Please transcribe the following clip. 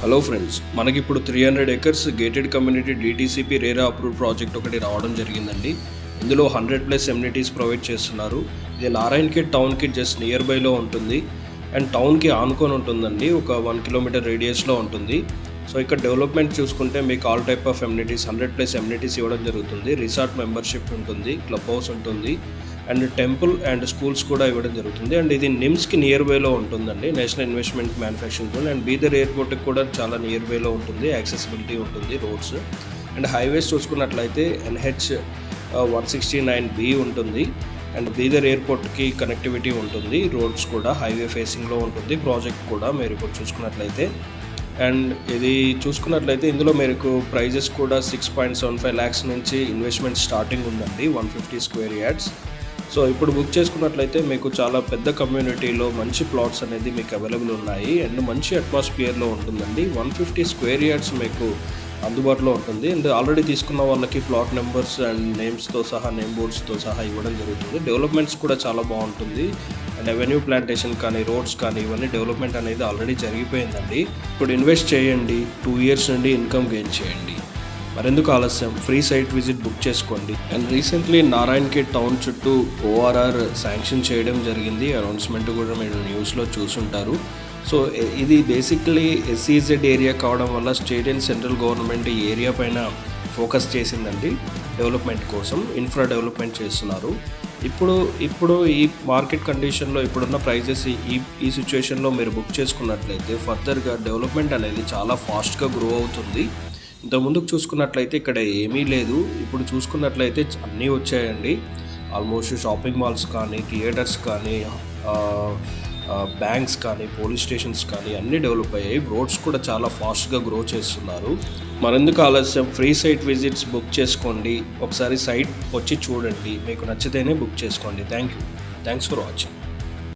Hello friends, మనకి ఇప్పుడు 300 acres gated community DTCP RERA approve project ఒకటి రావడం జరిగిందండి. ఇందులో 100+ ఎమ్యూనిటీస్ ప్రొవైడ్ చేస్తున్నారు. ఇది నారాయణఖేడ్ టౌన్కి జస్ట్ నియర్ బైలో ఉంటుంది అండ్ టౌన్కి ఆనుకొని ఉంటుందండి. ఒక 1 కిలోమీటర్ రేడియస్లో ఉంటుంది. సో ఇక్కడ డెవలప్మెంట్ చూసుకుంటే మీకు all type of amenities 100+ amenities ఇవ్వడం జరుగుతుంది. రిసార్ట్ మెంబర్షిప్ ఉంటుంది, క్లబ్ హౌస్ ఉంటుంది అండ్ టెంపుల్ అండ్ స్కూల్స్ కూడా ఇవ్వడం జరుగుతుంది. అండ్ ఇది నిమ్స్కి నియర్ బైలో ఉంటుందండి, national investment manufacturing zone. And Bidar ఎయిర్పోర్ట్కి కూడా చాలా నియర్ బైలో ఉంటుంది, యాక్సెసిబిలిటీ ఉంటుంది, రోడ్స్ అండ్ హైవేస్ చూసుకున్నట్లయితే NH 169B ఉంటుంది అండ్ బీదర్ ఎయిర్పోర్ట్కి కనెక్టివిటీ ఉంటుంది, రోడ్స్ కూడా హైవే ఫేసింగ్లో ఉంటుంది. ప్రాజెక్ట్ కూడా మీరు ఇప్పుడు చూసుకున్నట్లయితే అండ్ ఇది చూసుకున్నట్లయితే ఇందులో మీకు ప్రైజెస్ కూడా 6.75 lakhs నుంచి ఇన్వెస్ట్మెంట్ స్టార్టింగ్ ఉందండి, 150 స్క్వేర్ యార్డ్స్. సో ఇప్పుడు బుక్ చేసుకున్నట్లయితే మీకు చాలా పెద్ద కమ్యూనిటీలో మంచి ప్లాట్స్ అనేది మీకు అవైలబుల్ ఉన్నాయి అండ్ మంచి అట్మాస్ఫియర్లో ఉంటుందండి. 150 స్క్వేర్ యార్డ్స్ మీకు అందుబాటులో ఉంటుంది అండ్ ఆల్రెడీ తీసుకున్న వాళ్ళకి ప్లాట్ నెంబర్స్ అండ్ నేమ్స్తో సహా, నేమ్ బోర్డ్స్తో సహా ఇవ్వడం జరుగుతుంది. డెవలప్మెంట్స్ కూడా చాలా బాగుంటుంది అండ్ అవెన్యూ ప్లాంటేషన్ కానీ, రోడ్స్ కానీ, ఇవన్నీ డెవలప్మెంట్ అనేది ఆల్రెడీ జరిగిపోయిందండి. ఇప్పుడు ఇన్వెస్ట్ చేయండి, 2 years నుండి ఇన్కమ్ గెయిన్ చేయండి. మరెందుకు ఆలస్యం, ఫ్రీ సైట్ విజిట్ బుక్ చేసుకోండి. అండ్ రీసెంట్లీ నారాయణఖేడ్ టౌన్ చుట్టూ ORR శాంక్షన్ చేయడం జరిగింది. అనౌన్స్మెంట్ కూడా మీరు న్యూస్లో చూసుంటారు. సో ఇది బేసిక్లీ SEZ ఏరియా కావడం వల్ల స్టేట్ అండ్ సెంట్రల్ గవర్నమెంట్ ఈ ఏరియా పైన ఫోకస్ చేసిందండి. డెవలప్మెంట్ కోసం ఇన్ఫ్రా డెవలప్మెంట్ చేస్తున్నారు. ఇప్పుడు ఈ మార్కెట్ కండిషన్లో ఇప్పుడున్న ప్రైజెస్ ఈ సిచ్యువేషన్లో మీరు బుక్ చేసుకున్నట్లయితే ఫర్దర్గా డెవలప్మెంట్ అనేది చాలా ఫాస్ట్గా గ్రో అవుతుంది. ఇంతకుముందుకు చూసుకున్నట్లయితే ఇక్కడ ఏమీ లేదు, ఇప్పుడు చూసుకున్నట్లయితే అన్నీ వచ్చాయండి. ఆల్మోస్ట్ షాపింగ్ మాల్స్ కానీ, థియేటర్స్ కానీ, బ్యాంక్స్ కానీ, పోలీస్ స్టేషన్స్ కానీ అన్నీ డెవలప్ అయ్యాయి. రోడ్స్ కూడా చాలా ఫాస్ట్గా గ్రో చేస్తున్నారు. మరెందుకు ఆలస్యం, ఫ్రీ సైట్ విజిట్స్ బుక్ చేసుకోండి. ఒకసారి సైట్ వచ్చి చూడండి, మీకు నచ్చితేనే బుక్ చేసుకోండి. Thanks for watching.